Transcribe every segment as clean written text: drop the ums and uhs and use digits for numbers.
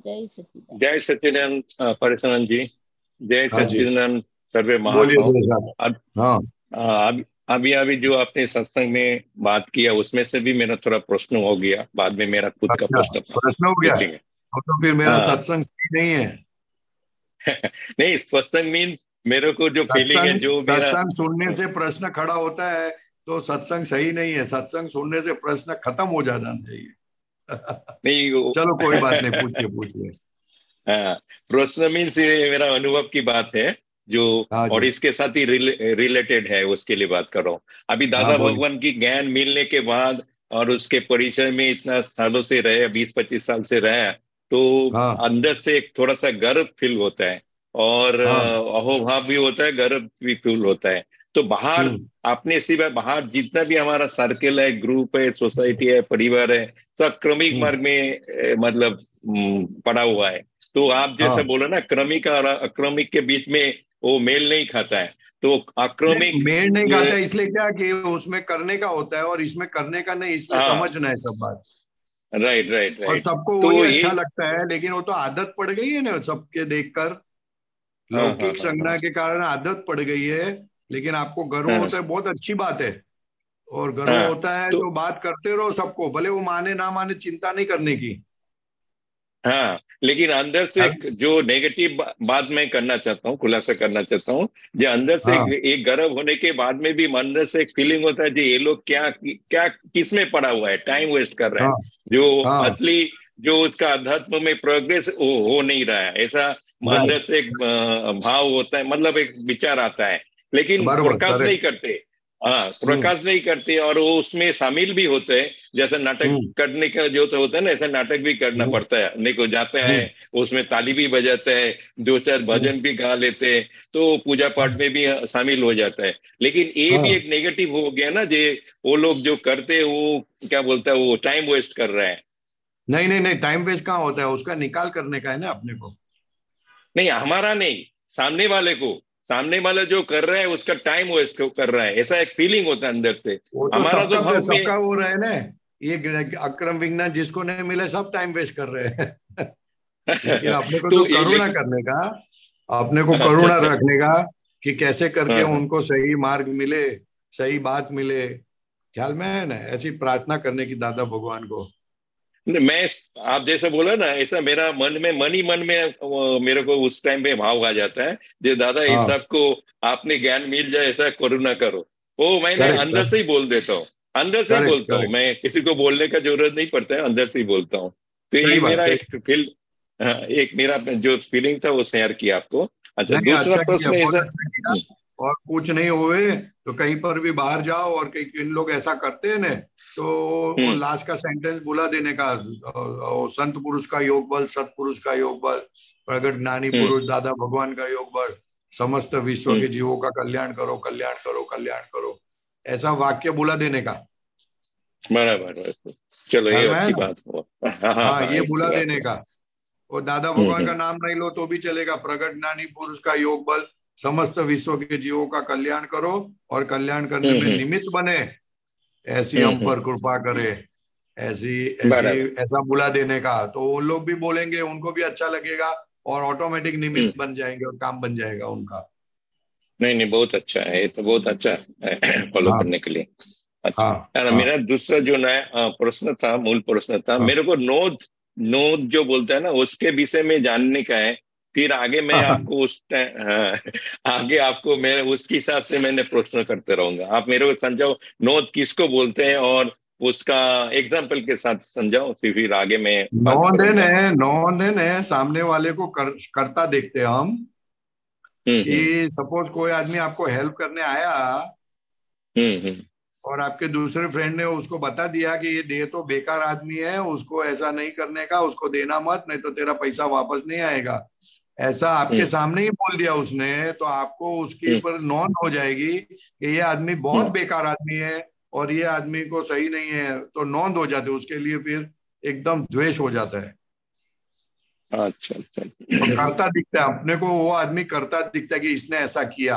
जय सच्चिदानंद परेशानंद जी। जय हाँ जी। सच्चिदानंद सर्वे बोलिए महात्माओं। बोलिए साहब। अब हाँ। अभी अभी अभी जो आपने सत्संग में बात किया उसमें से भी मेरा थोड़ा प्रश्न हो गया, बाद में मेरा खुद का अच्छा, प्रश्न था, प्रश्न हो गया। पूछेंगे। तो फिर मेरा हाँ। सत्संग सही नहीं है। नहीं, सत्संग मीन्स मेरे को जो फीलिंग है, सत्संग जो मेरा। सत्संग सुनने से प्रश्न खड़ा होता है तो सत्संग सही नहीं है। सत्संग सुनने से प्रश्न खत्म हो जाना चाहिए। नहीं वो चलो कोई बात नहीं, पूछिए पूछिए। हाँ, प्रश्न मीन्स ये मेरा अनुभव की बात है, जो हाँ और जी। इसके साथ ही रिलेटेड है, उसके लिए बात कर रहा हूँ। अभी हाँ दादा बोलिए। भगवान की ज्ञान मिलने के बाद और उसके परिचय में इतना सालों से रहे, 20-25 साल से रहे, तो हाँ अंदर से एक थोड़ा सा गर्व फील होता है, और हाँ। अहोभाव भी होता है, गर्व भी फील होता है। तो बाहर, हम्म आपने सिवाय बाहर जितना भी हमारा सर्कल है, ग्रुप है, सोसाइटी है, परिवार है, सब क्रमिक हम्म। मार्ग में मतलब पड़ा हुआ है। तो आप जैसे हाँ। बोलो ना, क्रमिक और अक्रमिक के बीच में वो मेल नहीं खाता है। तो नहीं, अक्रमिक मेड़ नहीं खाता इसलिए क्या कि उसमें करने का होता है और इसमें करने का नहीं, इसलिए हाँ, समझना है सब बात। राइट राइट और राइट। सबको तो वही ये अच्छा लगता है, लेकिन वो तो आदत पड़ गई है ना सबके देखकर। हाँ हाँ लौकिक हाँ हाँ संज्ञा के कारण आदत पड़ गई है। लेकिन आपको गर्व हाँ होता है, बहुत अच्छी बात है। और गर्व हाँ। होता है तो तो बात करते रहो सबको, भले वो माने ना माने, चिंता नहीं करने की। हाँ, लेकिन अंदर से हाँ जो नेगेटिव बात मैं करना चाहता हूँ, खुलासा करना चाहता हूँ, जो अंदर से हाँ एक गर्व होने के बाद में भी अंदर से एक फीलिंग होता है कि ये लोग क्या क्या किस में पड़ा हुआ है, टाइम वेस्ट कर रहे हैं। हाँ जो हाँ। असली, जो उसका अध्यात्म में प्रोग्रेस हो नहीं रहा है, ऐसा अंदर राइट। से एक भाव होता है, मतलब एक विचार आता है। लेकिन बरोबर, प्रकाश नहीं करेक्ट। करते। हाँ, हम्म प्रकाश नहीं करते, और वो उसमें शामिल भी होते हैं। जैसे नाटक हम्म करने का जो तो होता है ना, ऐसा नाटक भी करना हम्म पड़ता है, नहीं को जाते हैं, हम्म उसमें ताली भी बजाते हैं, दो चार हम्म, भजन भी गा लेते हैं, तो पूजा पाठ में भी शामिल हो जाता है। लेकिन ये भी हाँ। एक नेगेटिव हो गया ना, जे वो लोग जो करते हैं वो क्या बोलता है, वो टाइम वेस्ट कर रहे हैं। नहीं नहीं नहीं, टाइम वेस्ट कहाँ होता है, उसका निकाल करने का है ना अपने को। नहीं, हमारा नहीं, सामने वाले को, सामने वाला जो कर रहा है उसका टाइम वेस्ट कर रहा है, ऐसा एक फीलिंग होता है अंदर से। वो तो हमारा तो सबका भाव में सबका हो रहा है ना। ये अक्रम विज्ञान जिसको नहीं मिले सब टाइम वेस्ट कर रहे हैं। लेकिन अपने को तो तो ये करुणा लेकिन करने का, अपने को अच्छा करुणा अच्छा। रखने का कि कैसे करके हाँ हाँ। उनको सही मार्ग मिले, सही बात मिले। ख्याल में है ना, ऐसी प्रार्थना करने की दादा भगवान को। मैं, आप जैसे बोला ना, ऐसा मेरा मन में, मन ही मन में मेरे को उस टाइम पे भाव आ जाता है, जो दादा इस हाँ। सबको आपने ज्ञान मिल जाए, ऐसा करुणा करो। वो मैंने करेक्ट अंदर से करेक्ट ही बोल देता हूँ, अंदर से ही करेक्ट बोलता हूँ, करेक्ट। मैं किसी को बोलने का जरूरत नहीं पड़ता है, अंदर से ही बोलता हूँ। तो सही ये बात, मेरा सही। एक फील, हाँ, एक मेरा जो फीलिंग था वो शेयर किया आपको। अच्छा, नहीं, दूसरा अच्छा किया, प्रश्न बहुत ऐसा। अच्छा किया। और कुछ नहीं हुए तो कहीं पर भी बाहर जाओ और कहीं इन लोग ऐसा करते हैं ना, तो वो हम्म लास्ट का सेंटेंस बुला देने का, संत पुरुष का योग बल, सतपुरुष का योग बल, प्रगट ज्ञानी हम्म पुरुष दादा भगवान का योग बल, समस्त विश्व हम्म। के जीवों का कल्याण करो, कल्याण करो, कल्याण करो। ऐसा वाक्य बुला देने का। बराबर बराबर। चलो, ये ख्याल में है अच्छी ना। बात हुआ। हाँ हाँ हाँ, हाँ, ये अच्छी बुला बात देने है। का। और दादा भगवान का हम्म। नाम नहीं लो तो भी चलेगा, प्रगट ज्ञानी पुरुष का योग बल, समस्त विश्व के जीवों का कल्याण करो और कल्याण करने में हम्म निमित्त बने, ऐसी हम हम्म। पर कृपा करे। ऐसी ऐसी बराबर। ऐसा बुला देने का तो वो लोग भी बोलेंगे, उनको भी अच्छा लगेगा और ऑटोमेटिक हम्म। निमित्त बन जाएंगे और काम बन जाएगा उनका। नहीं नहीं, बहुत अच्छा है, ये तो बहुत अच्छा है फॉलो हाँ करने के लिए। अच्छा। हाँ यार, हाँ मेरा दूसरा जो नया प्रश्न था, मूल प्रश्न था, हाँ मेरे को नोद, नोद जो बोलता है ना, उसके विषय में जानने का है। फिर आगे मैं हाँ। आपको उस आगे आपको मैं उसके हिसाब से मैंने प्रश्न करते रहूंगा, आप मेरे को समझाओ नोद किसको बोलते हैं, और उसका एग्जाम्पल के साथ समझाओ, फिर आगे मैं बात नौ दिन करूंगा। है, 9 दिन है, सामने वाले को करता देखते हैं हम। हम्म। कि सपोज कोई आदमी आपको हेल्प करने आया हम्म। और आपके दूसरे फ्रेंड ने उसको बता दिया कि ये तो बेकार आदमी है, उसको ऐसा नहीं करने का, उसको देना मत, नहीं तो तेरा पैसा वापस नहीं आएगा। ऐसा आपके हम्म सामने ही बोल दिया उसने, तो आपको उसके हम्म ऊपर नॉन हो जाएगी कि ये आदमी बहुत हम्म। बेकार आदमी है और ये आदमी को सही नहीं है, तो नॉन हो जाते उसके लिए, फिर एकदम द्वेष हो जाता है। अच्छा अच्छा। और करता दिखता है अपने को, वो आदमी करता दिखता है कि इसने ऐसा किया।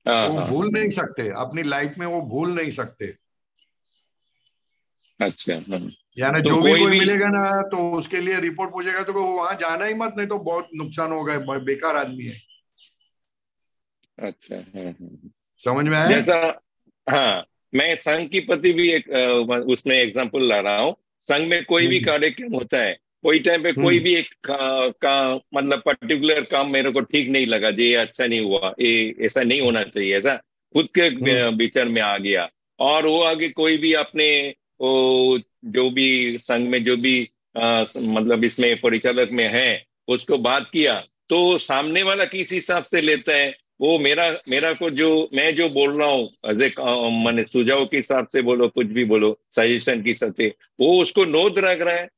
हाँ वो हाँ भूल हाँ। नहीं सकते अपनी लाइफ में, वो भूल नहीं सकते। अच्छा हाँ। यानी तो जो भी कोई कोई भी, मिलेगा ना तो उसके लिए रिपोर्ट पूछेगा तो वहां जाना ही मत, नहीं तो बहुत नुकसान होगा, बेकार आदमी है। अच्छा, हाँ हाँ। समझ में आया? जैसा, हाँ, मैं संघ की प्रति भी एक उसमें एग्जांपल ला रहा हूँ। संघ में कोई भी हम्म। कार्यक्रम होता है, कोई टाइम पे कोई हम्म। भी एक मतलब पर्टिकुलर काम मेरे को ठीक नहीं लगा जी, ये अच्छा नहीं हुआ, ये ऐसा नहीं होना चाहिए, ऐसा खुद के हम्म। विचार में आ गया। और वो आगे कोई भी अपने वो जो भी संघ में जो भी मतलब इसमें परिचालक में है, उसको बात किया, तो सामने वाला किस हिसाब से लेता है, वो मेरा मेरा को जो मैं जो बोल रहा हूँ एज ए मैंने सुझाव के हिसाब से बोलो, कुछ भी बोलो, सजेशन के हिसाब से, वो उसको नोट रख रहा है।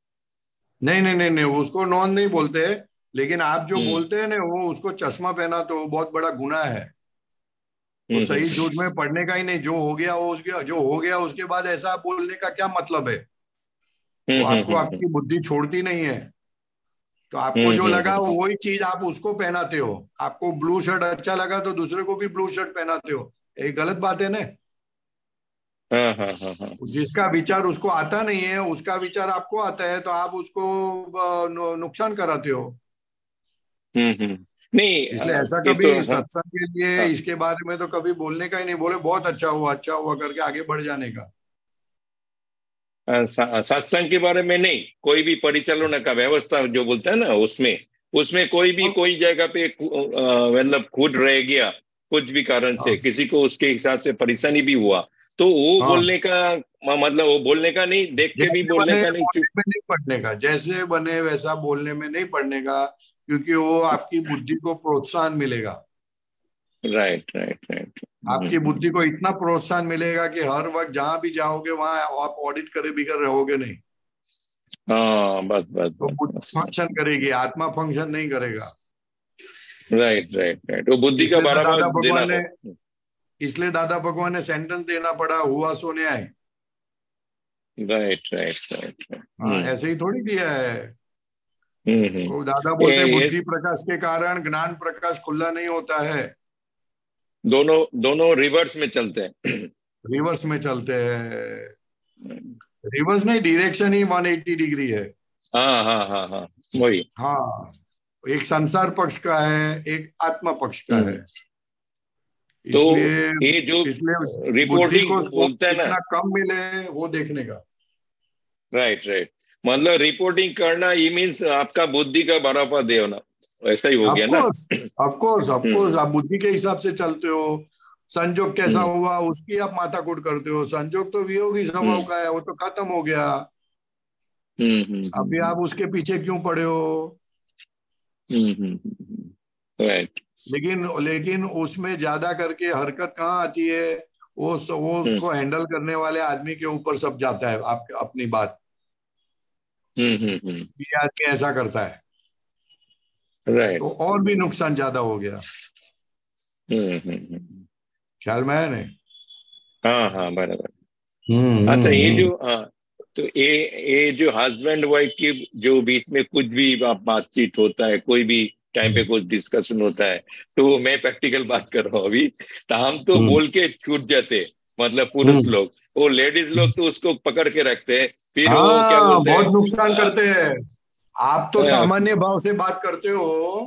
नहीं नहीं नहीं नहीं, उसको नॉन नहीं बोलते। लेकिन आप जो हम्म बोलते हैं ना, वो उसको चश्मा पहना तो वो बहुत बड़ा गुनाह है। वो सही हम्म झूठ में पढ़ने का ही नहीं, जो हो गया वो उसके, जो हो गया उसके बाद ऐसा बोलने का क्या मतलब है? वो आपको हम्म आपकी बुद्धि छोड़ती नहीं है। तो आपको जो लगा वो हम्म। वही चीज आप उसको पहनाते हो। आपको ब्लू शर्ट अच्छा लगा तो दूसरे को भी ब्लू शर्ट पहनाते हो। ये गलत बात है ना। हाँ हाँ हाँ हाँ। जिसका विचार उसको आता नहीं है, उसका विचार आपको आता है, तो आप उसको नुकसान कराते हो। नहीं, इसलिए ऐसा ये कभी तो हाँ सत्संग के लिए हाँ। इसके बारे में तो कभी बोलने का ही नहीं। बोले बहुत अच्छा हुआ करके आगे बढ़ जाने का। सत्संग के बारे में नहीं, कोई भी परिचालन का व्यवस्था जो बोलता है ना, उसमें उसमें कोई भी और- कोई जगह पे मतलब खुद रह गया, कुछ भी कारण से हाँ। किसी को उसके हिसाब से परेशानी भी हुआ, तो वो हाँ। बोलने का मतलब वो बोलने का नहीं, देख के भी जैसे बोलने बने का नहीं, चुप। बोलने में नहीं पड़ने का, जैसे बने वैसा बोलने में नहीं पड़ने का। क्योंकि वो आपकी बुद्धि को प्रोत्साहन मिलेगा। Right right right. आपकी बुद्धि को इतना प्रोत्साहन मिलेगा कि हर वक्त जहां भी जाओगे वहां आप ऑडिट करे बिगर रहोगे नहीं। हाँ, बस बस तो बस बुद्धि बस। फंक्शन करेगी, आत्मा फंक्शन नहीं करेगा। राइट राइट राइट, वो बुद्धि का इसलिए तो बराबर दादा देना भगवान ने हो। इसलिए दादा भगवान ने सेंटेंस देना पड़ा, हुआ सो न्याय। Right right right right. हाँ, ऐसे ही थोड़ी दिया है। हम्म। वो दादा ये बोलते हैं, ये बुद्धि प्रकाश के कारण ज्ञान प्रकाश खुला नहीं होता है। दोनों दोनों रिवर्स में चलते हैं। रिवर्स में चलते हैं। रिवर्स नहीं, डायरेक्शन ही 180 डिग्री है। हाँ हाँ हाँ हाँ, वही। हाँ। एक संसार पक्ष का है, एक आत्मा पक्ष का है। हम्म। तो इसलिए ये जो इसलिए बुद्धि रिपोर्टिंग को स्कोप बोलता है ना, कितना कम मिले वो देखने का। राइट राइट, मतलब रिपोर्टिंग करना ये मीन्स आपका बुद्धि का बराबर दे होना, ऐसा ही हो ऑफ गया ना। Course, of course, of course, hmm आप बुद्धि के हिसाब से चलते हो। संजोग कैसा हम्म हुआ उसकी आप माथाकूट करते हो। संजोग तो वियोगी स्वभाव हम्म का है, वो तो खत्म हो गया। अभी हम्म आप उसके पीछे क्यों पड़े हो? राइट। लेकिन लेकिन उसमें ज्यादा करके हरकत कहाँ आती है? वो हम्म उसको हैंडल करने वाले आदमी के ऊपर सब जाता है, आप अपनी बात। हम्म। ये आदमी ऐसा करता है राइट। तो और भी नुकसान ज्यादा हो गया। ख्याल में है नहीं? हाँ हाँ, बराबर। हम्म। अच्छा, हम्म। ये हम्म। जो तो ये जो हस्बैंड वाइफ के जो बीच में कुछ भी बातचीत होता है, कोई भी टाइम पे कुछ डिस्कशन होता है, तो मैं प्रैक्टिकल बात कर रहा हूँ अभी। तो हम तो हम्म। बोल के छूट जाते, मतलब पुरुष हम्म। लोग, वो लेडीज लोग तो उसको पकड़ के रखते हैं, फिर वो क्या हाँ, बोलते बहुत हैं। नुकसान करते हैं। आप तो आ, सामान्य भाव से बात करते हो।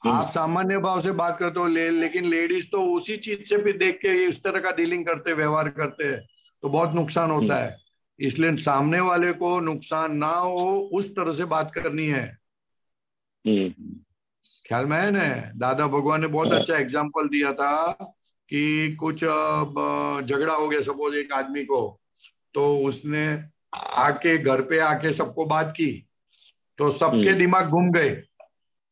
हम्म आप सामान्य भाव से बात करते हो, लेकिन लेडीज तो उसी चीज से भी देख के इस तरह का डीलिंग करते, व्यवहार करते हैं। तो बहुत नुकसान होता हम्म है। इसलिए सामने वाले को नुकसान ना हो उस तरह से बात करनी है। हम्म ख्याल में है ना? दादा भगवान ने बहुत हाँ, अच्छा एग्जाम्पल दिया था कि कुछ झगड़ा हो गया सपोज एक आदमी को। तो उसने आके घर पे आके सबको बात की। तो सबके हम्म दिमाग घूम गए।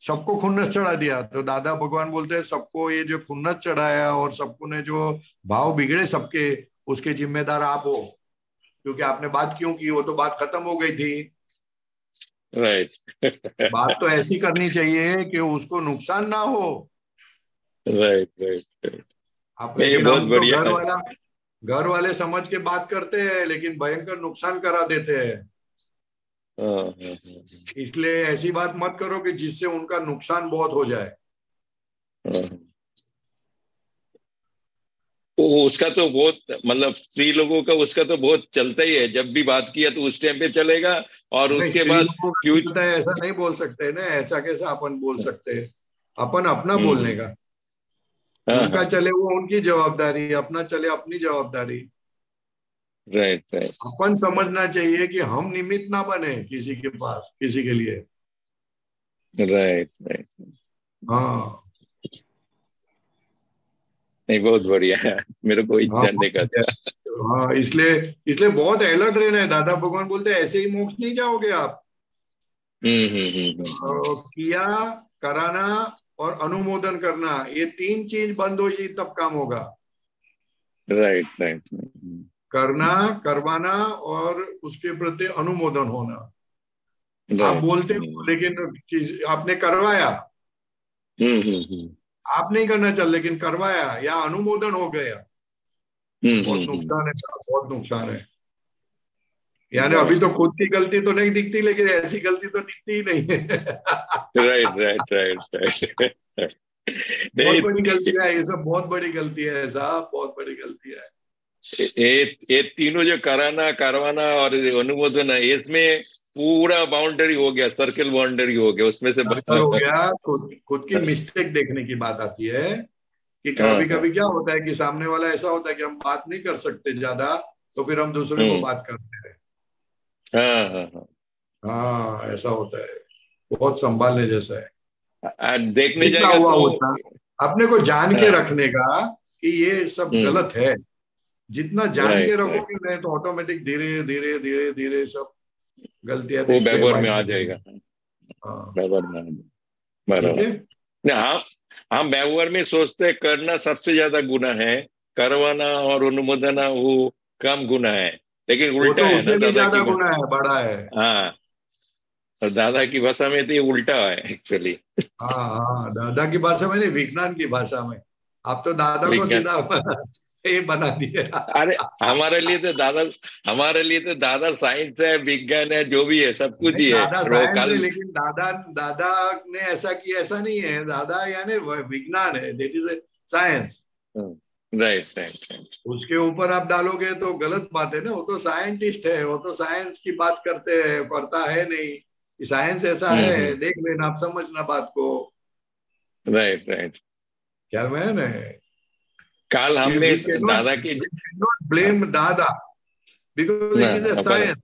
सबको खुन्नस चढ़ा दिया। तो दादा भगवान बोलते हैं, सबको ये जो खुन्नस चढ़ाया और सबको ने जो भाव बिगड़े सबके, उसके जिम्मेदार आप हो। क्योंकि आपने बात क्यों की? वो तो बात खत्म हो गई थी। राइट। बात तो ऐसी करनी चाहिए कि उसको नुकसान ना हो। Right right right. आप, नहीं, ये लेकिन बहुत हम तो बढ़िया है। घर वाले समझ के बात करते हैं, लेकिन भयंकर नुकसान करा देते हैं। हाँ हाँ इसलिए ऐसी बात मत करो कि जिससे उनका नुकसान बहुत हो जाए। हाँ हाँ। उसका तो बहुत, मतलब स्त्री लोगों का उसका तो बहुत चलता ही है, जब भी बात किया तो उस टाइम पे चलेगा, और नहीं, उसके स्त्री बाद लोगों का फ्यूच चलता है ऐसा नहीं बोल सकते ना, ऐसा कैसा अपन बोल सकते हैं? अपन अपना बोलने हम्म। का, हाँ उनका हाँ। चले वो उनकी जवाबदारी, अपना चले अपनी जवाबदारी। राइट राइट अपन समझना चाहिए कि हम निमित्त ना बने किसी के पास, किसी के लिए। Right right. हाँ नहीं, बहुत बढ़िया है, मेरे को ही हाँ जानने का था। हाँ, इसलिए इसलिए बहुत अलर्ट रहना है। दादा भगवान बोलते हैं ऐसे ही मोक्ष नहीं जाओगे आप। किया, कराना और अनुमोदन करना, ये तीन चीज बंद हो जाए तब काम होगा। Right right. करना, करवाना और उसके प्रति अनुमोदन होना। आप राइट। बोलते हो लेकिन आपने करवाया, हम्म। आप नहीं करना चाहिए लेकिन करवाया या अनुमोदन हो गया, तो बहुत हम्म। नुकसान है, बहुत नुकसान है। यानी अभी तो राइट खुद की गलती तो नहीं दिखती, लेकिन ऐसी गलती तो दिखती ही नहीं है। Right right right right. बहुत नहीं, बड़ी गलती है ये सब, बहुत बड़ी गलती है साहब, बहुत बड़ी गलती है। ये तीनों जो कराना, करवाना और अनुमोदन है, इसमें पूरा बाउंड्री हो गया, सर्कल बाउंड्री हो गया उसमें से सर्कल हो गया। खुद की मिस्टेक देखने की बात आती है कि हाँ कभी हाँ। कभी क्या होता है कि सामने वाला ऐसा होता है कि हम बात नहीं कर सकते ज्यादा, तो फिर हम दूसरे को हम्म। बात करते हैं। हाँ हाँ हाँ। हाँ ऐसा होता है, बहुत संभालने जैसा है। देखने जितना जाएगा हुआ तो उतना अपने को जान के हाँ। रखने का कि ये सब हम्म। गलत है। जितना जान के राइट राइट। रखोगे नहीं तो ऑटोमेटिक धीरे धीरे धीरे धीरे सब गलतियां वो दिखते व्यवहार में आ माइंड में। जाएगा, हाँ व्यवहार में आ जाएगा। ठीक बराबर। है। नहीं, हम व्यवहार में सोचते हैं करना सबसे ज्यादा गुना है, करवाना और अनुमोदना वो कम गुना है, लेकिन वो उल्टा तो है ना उससे भी दादा की ज्यादा गुना है, बड़ा है। हाँ, और दादा की भाषा में तो ये उल्टा है एक्चुअली। हाँ हाँ, दादा की भाषा में नहीं, विज्ञान की भाषा में। आप तो दादा को विज्ञान। सीधा ये बना दिया। अरे हमारे लिए तो दादा साइंस है, विज्ञान है, जो भी है सब कुछ नहीं, ही है, दादा और वो साइंस है कल। लेकिन दादा दादा ने ऐसा किया ऐसा नहीं है। दादा यानी विज्ञान है, that is a science. Right right उसके ऊपर आप डालोगे तो गलत बात है ना। वो तो साइंटिस्ट है, वो तो साइंस की बात करते हैं, करता है नहीं। साइंस ऐसा है, राइट देख लेना, आप समझना बात को। Right right. क्या मैं ना, कल हमने वी कैन नॉट दादा की blame dada because it is a बराबर। science,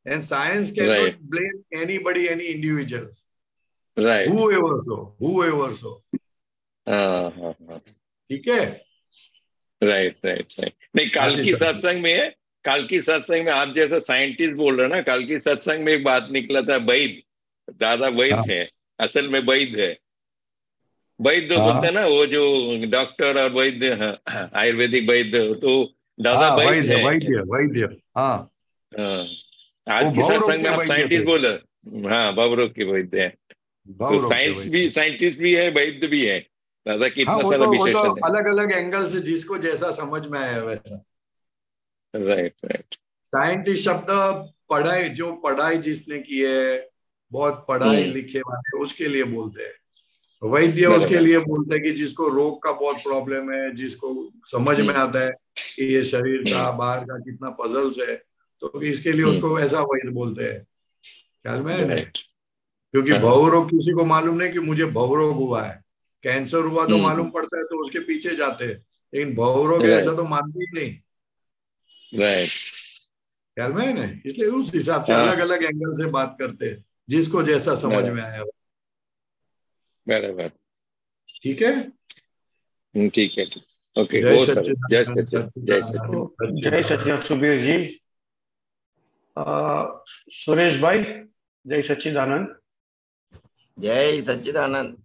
and science cannot right blame anybody, any individuals, right. whoever so। हाँ हाँ हाँ। ठीक है। Right right right. नहीं, कल साथी की साथी सत्संग में, कल की सत्संग में आप जैसा साइंटिस्ट बोल रहे हो ना, कल की सत्संग में एक बात निकला था, वैद, दादा वैद हाँ है, असल में वैद है। वैद्य बोलते हाँ हैं ना, वो जो डॉक्टर और वैद्य, हाँ, आयुर्वेदिक वैद्य, तो दादा हाँ, वैद्य वैद्य है। वैद्य वैद्य। हाँ, हाँ, वो आज की भवरोग सत्संग में के आप वैद्य साइंटिस्ट थे। बोले। हाँ, भवरोग के वैद्य हैं। तो भवरोग के साइंस भी, वैद्य। साइंटिस्ट भी है, वैद्य भी है, दादा की हाँ, इतना सारा वो तो विशेषण है। अलग अलग एंगल से जिसको जैसा समझ में आया वैसा। Right right. साइंटिस्ट शब्द पढ़ाई, जो पढ़ाई जिसने की है, बहुत पढ़ाई हम्म। लिखे वाले, उसके लिए बोलते हैं। वैद्य उसके बराबर। लिए बोलते हैं कि जिसको रोग का बहुत प्रॉब्लम है, जिसको समझ में हम्म आता है कि ये शरीर हम्म का बाहर का कितना पजल्स है, तो इसके लिए हम्म। उसको ऐसा वैद्य बोलते हैं। ख्याल में है ना? राइट। क्योंकि हाँ। भवरोग किसी को मालूम नहीं कि मुझे भवरोग हुआ है। कैंसर हुआ तो हम्म। मालूम पड़ता है तो उसके पीछे जाते हैं, लेकिन भवरोग है ऐसा राइट तो मानते ही नहीं। राइट। ख्याल में है ना? इसलिए उस हिसाब से अलग हाँ। अलग एंगल से बात करते हैं, जिसको जैसा समझ बराबर में आया। बराबर। ठीक है। ठीक है, ठीक। ओके, जय हो सर, जय सच्चिदानंद, सच्चिद, जय सच्चिदानंद, सच्चिद। तो जय सच्चिदानंद। सच्चिदानंद सुबीर जी। सुरेश भाई, जय सच्चिदानंद। जय सच्चिदानंद।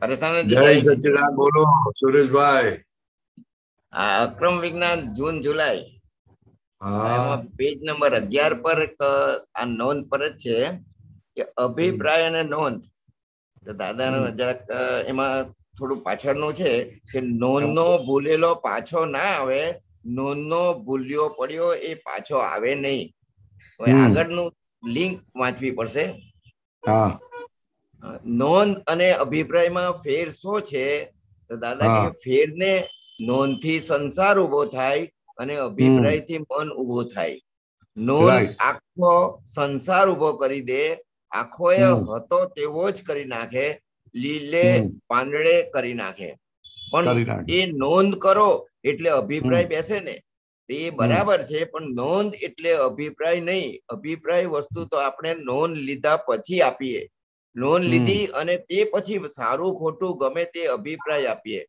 परेशान जी, जय जय सच्चिदानंद सच्चिदानंद। बोलो सुरेश भाई। અક્રમ વિજ્ઞાન જૂન જુલાઈ, એમાં हाँ પેજ નંબર 11 પર એક આ નોંધ પર જ છે કે અભિપ્રાય અને નોંધ. તો દાદાનો જરાક એમાં થોડું પાછળનું છે કે નોંધનો ભૂલેલો પાછો ના આવે, નોંધનો ભૂલ્યો પડ્યો એ પાછો આવે નહીં. હવે આગળનું લિંક વાંચવી પડશે. हाँ નોંધ અને અભિપ્રાયમાં ફેર શું છે? તો દાદા કે हाँ ફેરને નોંધ થી સંસાર ઉભો થાય અને અભિપ્રાય થી મન ઉભો થાય. નોંધ આખો સંસાર ઉભો કરી દે, આખો એ હતો તેવો જ કરી નાખે, લીલે પાંદડે કરી નાખે. પણ એ નોંધ કરો એટલે અભિપ્રાય બેસે ને, તે બરાબર છે, પણ નોંધ એટલે અભિપ્રાય નહીં. અભિપ્રાય વસ્તુ તો આપણે નોંધ લીધા પછી આપીએ, નોંધ લીધી અને તે પછી સારું ખોટું ગમે તે અભિપ્રાય આપીએ.